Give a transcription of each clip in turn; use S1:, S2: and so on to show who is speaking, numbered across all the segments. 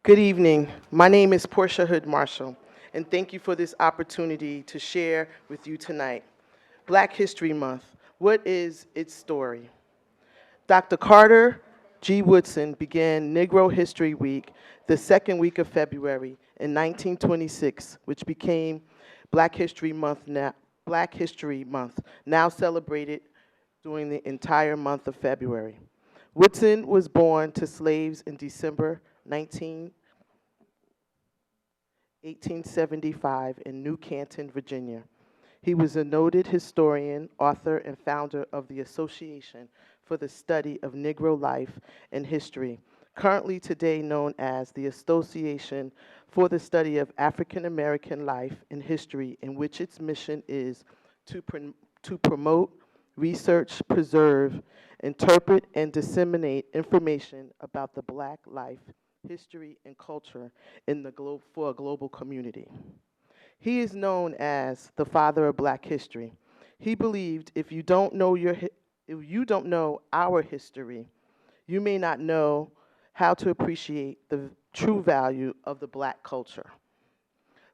S1: Good evening. My name is Portia Hood Marshall, and thank you for this opportunity to share with you tonight. Black History Month. What is its story? Dr. Carter G. Woodson began Negro History Week the second week of February in 1926, which became Black History Month, now celebrated during the entire month of February. Woodson was born to slaves in December 1875 in New Canton, Virginia. He was a noted historian, author, and founder of the Association for the Study of Negro Life and History, currently today known as the Association for the Study of African American Life and History, in which its mission is to, to promote, research, preserve, interpret, and disseminate information about the Black life, history, and culture in the for a global community. He is known as the father of Black history. He believed if you don't know our history, you may not know how to appreciate the true value of the Black culture.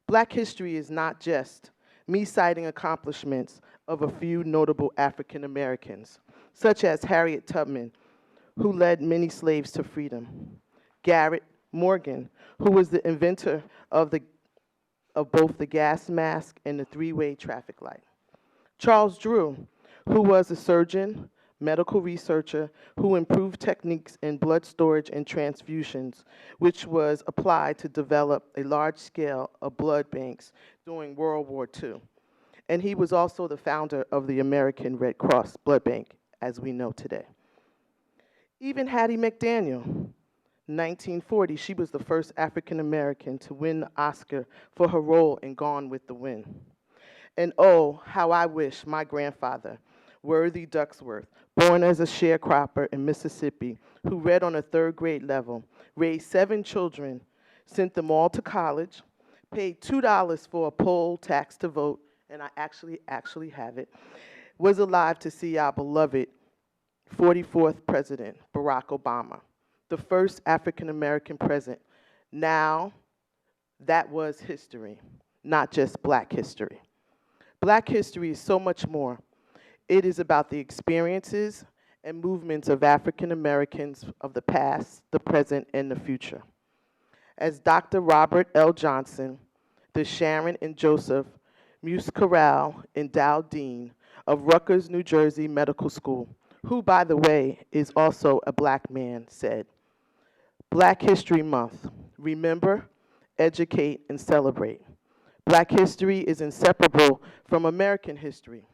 S1: Black history is not just me citing accomplishments of a few notable African Americans, such as Harriet Tubman, who led many slaves to freedom, Garrett Morgan, who was the inventor of both the gas mask and the three-way traffic light, Charles Drew, who was a surgeon, medical researcher who improved techniques in blood storage and transfusions, which was applied to develop a large scale of blood banks during World War II. And he was also the founder of the American Red Cross Blood Bank, as we know today. Even Hattie McDaniel, 1940, she was the first African American to win the Oscar for her role in Gone with the Wind. And oh, how I wish my grandfather, Worthy Ducksworth, born as a sharecropper in Mississippi, who read on a third grade level, raised 7 children, sent them all to college, paid $2 for a poll tax to vote, and I actually have it, was alive to see our beloved 44th President, Barack Obama, the first African American president. Now, that was history, not just Black history. Black history is so much more. It is about the experiences and movements of African Americans of the past, the present, and the future. As Dr. Robert L. Johnson, the Sharon and Joseph Muse Corral Endowed Dean of Rutgers, New Jersey Medical School, who, by the way, is also a Black man, said, Black History Month, remember, educate, and celebrate. Black history is inseparable from American history.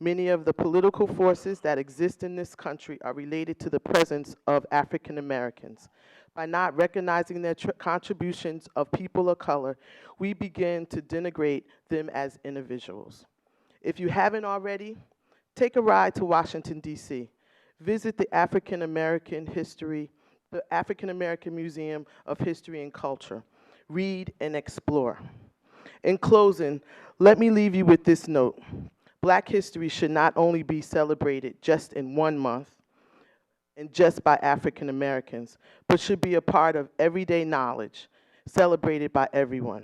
S1: Many of the political forces that exist in this country are related to the presence of African Americans. By not recognizing their contributions of people of color, we begin to denigrate them as individuals. If you haven't already, take a ride to Washington, D.C. Visit the African American Museum of History and Culture. Read and explore. In closing, let me leave you with this note. Black history should not only be celebrated just in one month and just by African Americans, but should be a part of everyday knowledge, celebrated by everyone.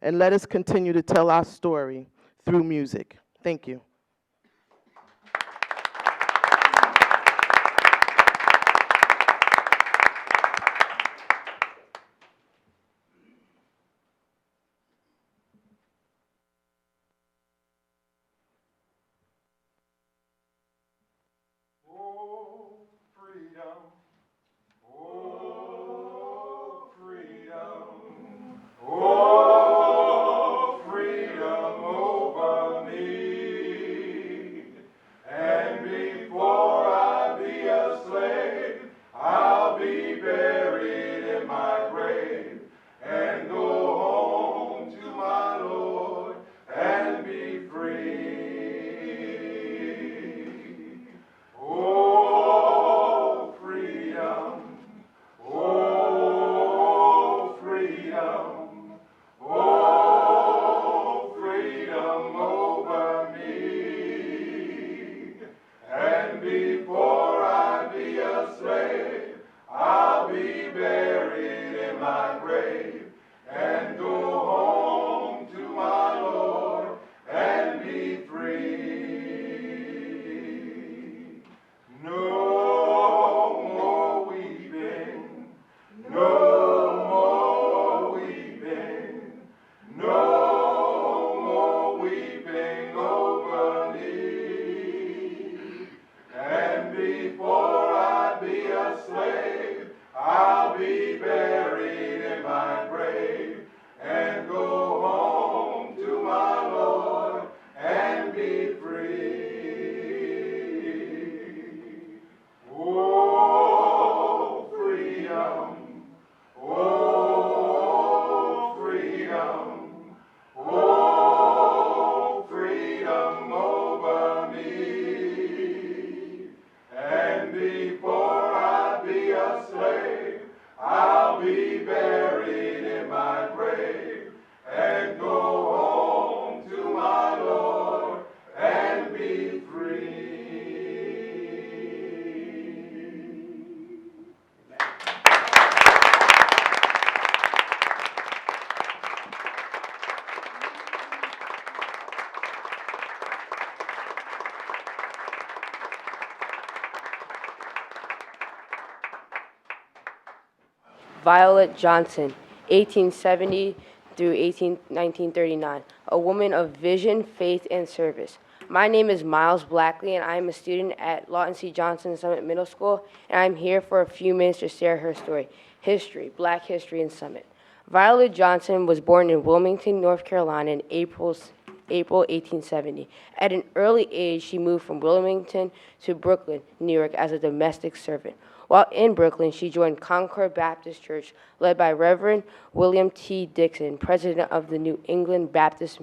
S1: And let us continue to tell our story through music. Thank you.
S2: Oh, freedom. Oh, freedom. Oh, freedom over me. my grave and go home to my Lord and be free. No more weeping, no more weeping, no more weeping over me. And before I be a slave, I'll be buried in my grave and go home to my Lord and be free. Oh, freedom. Oh, freedom. Oh, freedom over me. And before I be a slave, I'll be buried in my grave and go home to my Lord and be free.
S3: Violet Johnson, 1870 through 1939, a woman of vision, faith, and service. My name is Miles Blackley, and I am a student at Lawton C. Johnson Summit Middle School, and I'm here for a few minutes to share her story, history, Black history in Summit. Violet Johnson was born in Wilmington, North Carolina in April 1870. At an early age, she moved from Wilmington to Brooklyn, New York as a domestic servant. While in Brooklyn, she joined Concord Baptist Church, led by Reverend William T. Dixon, president of the New England Baptist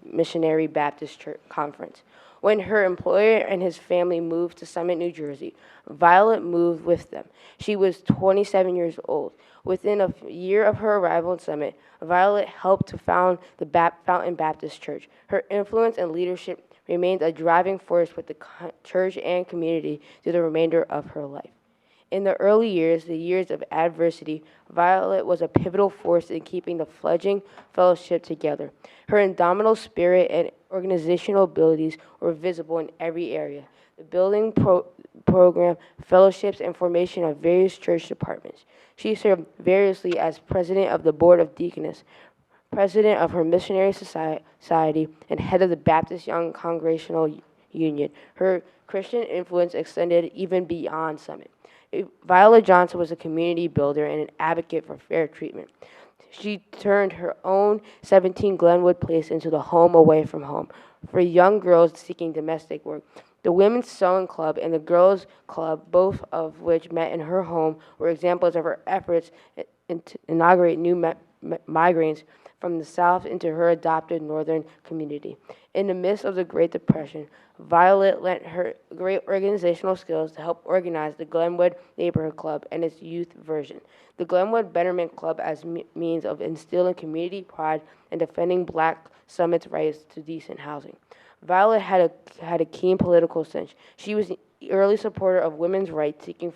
S3: Missionary Baptist Church Conference. When her employer and his family moved to Summit, New Jersey, Violet moved with them. She was 27 years old. Within a year of her arrival in Summit, Violet helped to found the Fountain Baptist Church. Her influence and leadership remained a driving force with the church and community through the remainder of her life. In the early years, the years of adversity, Violet was a pivotal force in keeping the fledgling fellowship together. Her indomitable spirit and organizational abilities were visible in every area. The building program, fellowships, and formation of various church departments. She served variously as president of the Board of Deaconess, president of her missionary society, and head of the Baptist Young Congregational Union. Her Christian influence extended even beyond Summit. Violet Johnson was a community builder and an advocate for fair treatment. She turned her own 17 Glenwood Place into the home away from home for young girls seeking domestic work. The Women's Sewing Club and the Girls Club, both of which met in her home, were examples of her efforts to inaugurate new migrants from the South into her adopted northern community. In the midst of the Great Depression, Violet lent her great organizational skills to help organize the Glenwood Neighborhood Club and its youth version. The Glenwood Betterment Club as means of instilling community pride and defending Black Summit's rights to decent housing. Violet had a keen political sense. She was an early supporter of women's rights, seeking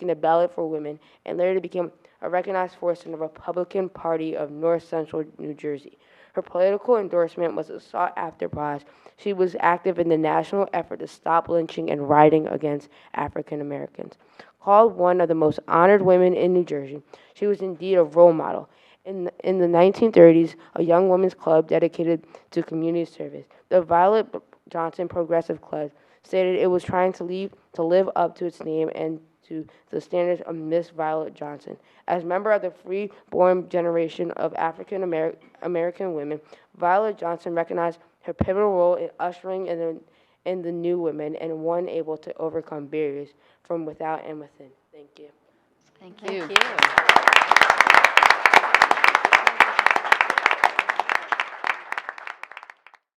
S3: the ballot for women, and later became a recognized force in the Republican Party of North Central New Jersey. Her political endorsement was a sought-after prize. She was active in the national effort to stop lynching and rioting against African Americans. Called one of the most honored women in New Jersey, she was indeed a role model. In the 1930s, a young women's club dedicated to community service, the Violet Johnson Progressive Club, stated it was trying to live up to its name and to the standards of Miss Violet Johnson. As member of the free-born generation of African American women, Violet Johnson recognized her pivotal role in ushering in the new women and one able to overcome barriers from without and within. Thank you.
S4: Thank you.